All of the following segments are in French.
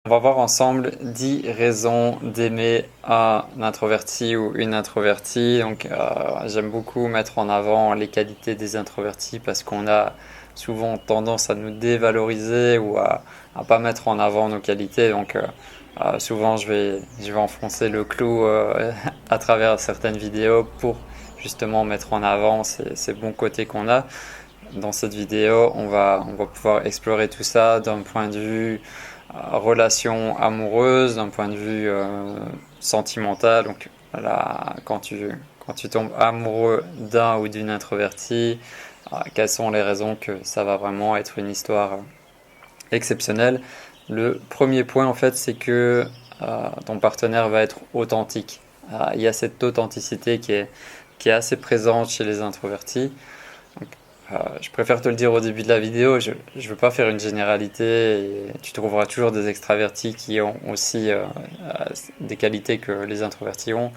On va voir ensemble 10 raisons d'aimer un introverti ou une introvertie. J'aime beaucoup mettre en avant les qualités des introvertis parce qu'on a souvent tendance à nous dévaloriser ou à pas mettre en avant nos qualités. Souvent, je vais enfoncer le clou à travers certaines vidéos pour justement mettre en avant ces bons côtés qu'on a. Dans cette vidéo, on va pouvoir explorer tout ça d'un point de vue relation amoureuse, d'un point de vue sentimental. Donc voilà, quand tu tombes amoureux d'un ou d'une introvertie, quelles sont les raisons que ça va vraiment être une histoire exceptionnelle. Le premier point en fait, c'est que ton partenaire va être authentique. Il y a cette authenticité qui est assez présente chez les introvertis. Je préfère te le dire au début de la vidéo, je ne veux pas faire une généralité et tu trouveras toujours des extravertis qui ont aussi des qualités que les introvertis ont.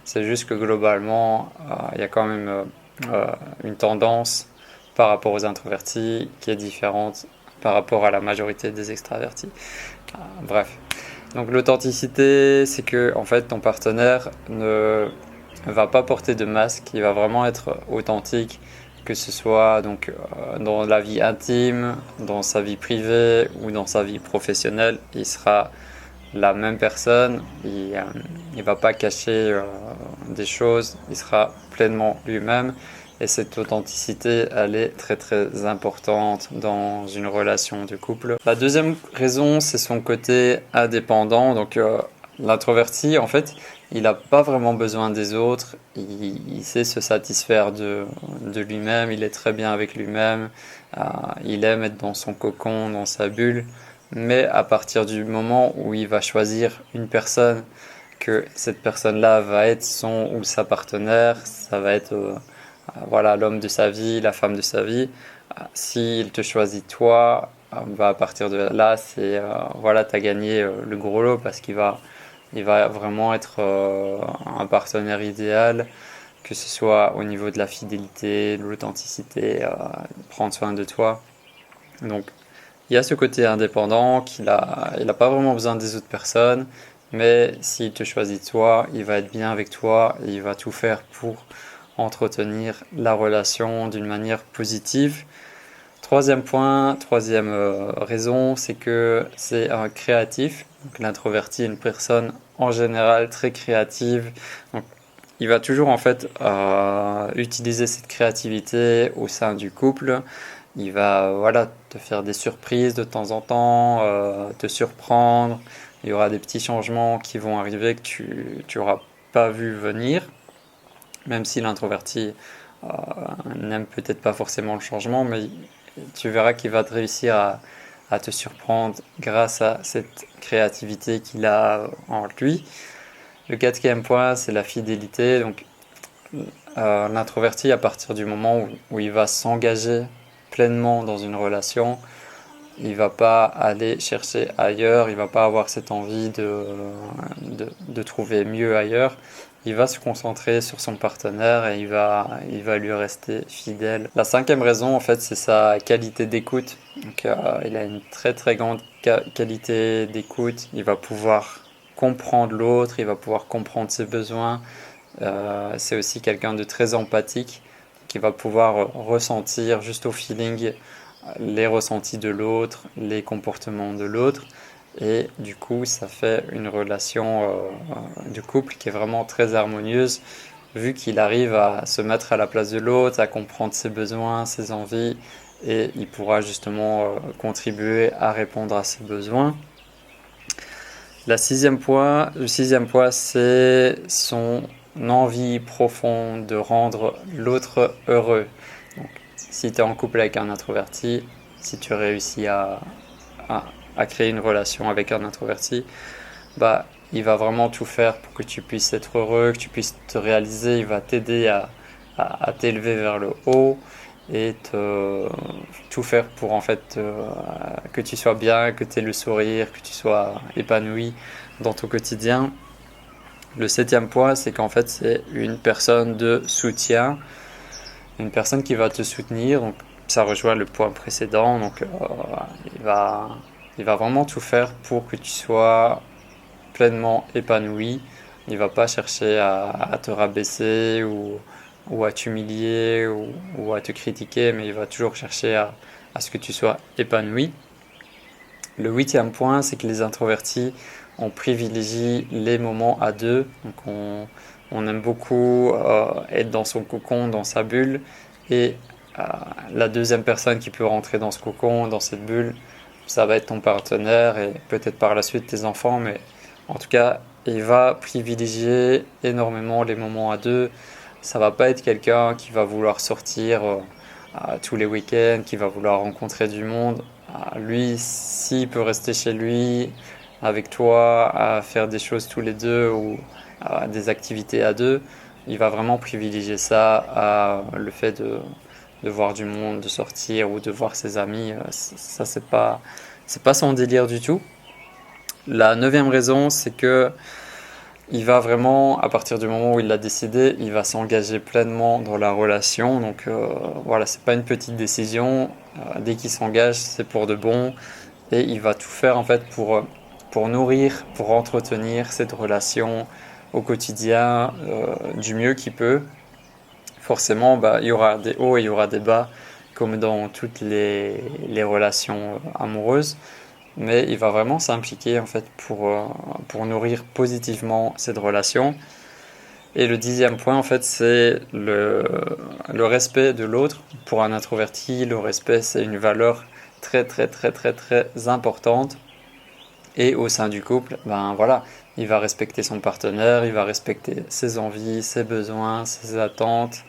C'est juste que globalement, il y a quand même une tendance par rapport aux introvertis qui est différente par rapport à la majorité des extravertis. Bref. Donc l'authenticité, c'est que en fait ton partenaire ne va pas porter de masque, il va vraiment être authentique, que ce soit dans la vie intime, dans sa vie privée ou dans sa vie professionnelle, il sera la même personne, il va pas cacher des choses, il sera pleinement lui-même et cette authenticité, elle est très très importante dans une relation de couple. La deuxième raison, c'est son côté indépendant. L'introverti, en fait, il n'a pas vraiment besoin des autres, il sait se satisfaire de lui-même, il est très bien avec lui-même, il aime être dans son cocon, dans sa bulle, mais à partir du moment où il va choisir une personne, que cette personne-là va être son ou sa partenaire, ça va être voilà, l'homme de sa vie, la femme de sa vie, s'il te choisit toi, à partir de là, voilà, tu as gagné le gros lot parce il va vraiment être un partenaire idéal, que ce soit au niveau de la fidélité, de l'authenticité, prendre soin de toi. Donc, il y a ce côté indépendant il a pas vraiment besoin des autres personnes, mais s'il te choisit toi, il va être bien avec toi et il va tout faire pour entretenir la relation d'une manière positive. Troisième point, troisième raison, c'est que c'est un créatif. Donc, l'introverti est une personne en général très créative. Donc, il va toujours en fait utiliser cette créativité au sein du couple. Il va voilà, te faire des surprises de temps en temps, te surprendre. Il y aura des petits changements qui vont arriver que tu n'auras pas vu venir. Même si l'introverti n'aime peut-être pas forcément le changement, mais tu verras qu'il va te réussir à te surprendre grâce à cette créativité qu'il a en lui. Le quatrième point, c'est la fidélité. L'introverti, à partir du moment où il va s'engager pleinement dans une relation, il va pas aller chercher ailleurs, il va pas avoir cette envie de trouver mieux ailleurs. Il va se concentrer sur son partenaire et il va lui rester fidèle. La cinquième raison, en fait, c'est sa qualité d'écoute. Il a une très très grande qualité d'écoute. Il va pouvoir comprendre l'autre, il va pouvoir comprendre ses besoins. C'est aussi quelqu'un de très empathique qui va pouvoir ressentir juste au feeling les ressentis de l'autre, les comportements de l'autre. Et du coup, ça fait une relation de couple qui est vraiment très harmonieuse, vu qu'il arrive à se mettre à la place de l'autre, à comprendre ses besoins, ses envies, et il pourra justement contribuer à répondre à ses besoins. Le sixième point, c'est son envie profonde de rendre l'autre heureux. Donc, si tu es en couple avec un introverti, si tu réussis à créer une relation avec un introverti, bah, il va vraiment tout faire pour que tu puisses être heureux, que tu puisses te réaliser. Il va t'aider à t'élever vers le haut et tout faire pour en fait que tu sois bien, que tu aies le sourire, que tu sois épanoui dans ton quotidien. Le septième point, c'est qu'en fait, c'est une personne de soutien, une personne qui va te soutenir. Donc, ça rejoint le point précédent. Il va Il va vraiment tout faire pour que tu sois pleinement épanoui. Il va pas chercher à te rabaisser ou à t'humilier ou à te critiquer, mais il va toujours chercher à ce que tu sois épanoui. Le huitième point, c'est que les introvertis, on privilégie les moments à deux. Donc on aime beaucoup être dans son cocon, dans sa bulle. Et euh, la deuxième personne qui peut rentrer dans ce cocon, dans cette bulle, ça va être ton partenaire et peut-être par la suite tes enfants. Mais en tout cas, il va privilégier énormément les moments à deux. Ça va pas être quelqu'un qui va vouloir sortir tous les week-ends, qui va vouloir rencontrer du monde. Lui, s'il peut rester chez lui avec toi, à faire des choses tous les deux ou des activités à deux, il va vraiment privilégier ça à le fait de voir du monde, de sortir ou de voir ses amis. Ça, c'est pas son délire du tout. La neuvième raison, c'est que il va vraiment, à partir du moment où il l'a décidé, il va s'engager pleinement dans la relation. Donc voilà, c'est pas une petite décision. Dès qu'il s'engage, c'est pour de bon. Et il va tout faire en fait pour nourrir, pour entretenir cette relation au quotidien du mieux qu'il peut. Forcément, bah, il y aura des hauts et il y aura des bas, comme dans toutes les relations amoureuses. Mais il va vraiment s'impliquer en fait pour nourrir positivement cette relation. Et le dixième point, en fait, c'est le respect de l'autre. Pour un introverti, le respect, c'est une valeur très, très, très, très, très importante. Et au sein du couple, ben voilà, il va respecter son partenaire, il va respecter ses envies, ses besoins, ses attentes.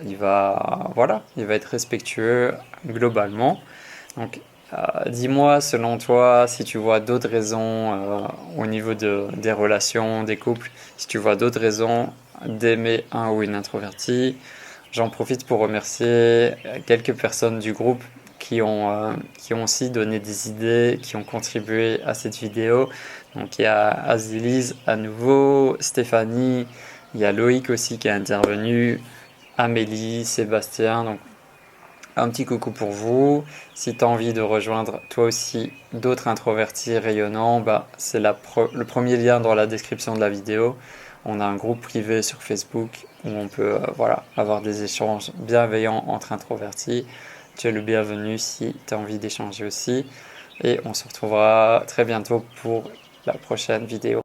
Il va être respectueux globalement. Donc, dis-moi, selon toi, si tu vois d'autres raisons au niveau des relations, des couples, si tu vois d'autres raisons d'aimer un ou une introvertie. J'en profite pour remercier quelques personnes du groupe qui ont aussi donné des idées, qui ont contribué à cette vidéo. Donc il y a Azilise à nouveau, Stéphanie, il y a Loïc aussi qui est intervenu, Amélie, Sébastien. Donc un petit coucou pour vous. Si tu as envie de rejoindre toi aussi d'autres introvertis rayonnants, bah, c'est le premier lien dans la description de la vidéo. On a un groupe privé sur Facebook où on peut voilà, avoir des échanges bienveillants entre introvertis. Tu es le bienvenu si tu as envie d'échanger aussi. Et on se retrouvera très bientôt pour la prochaine vidéo.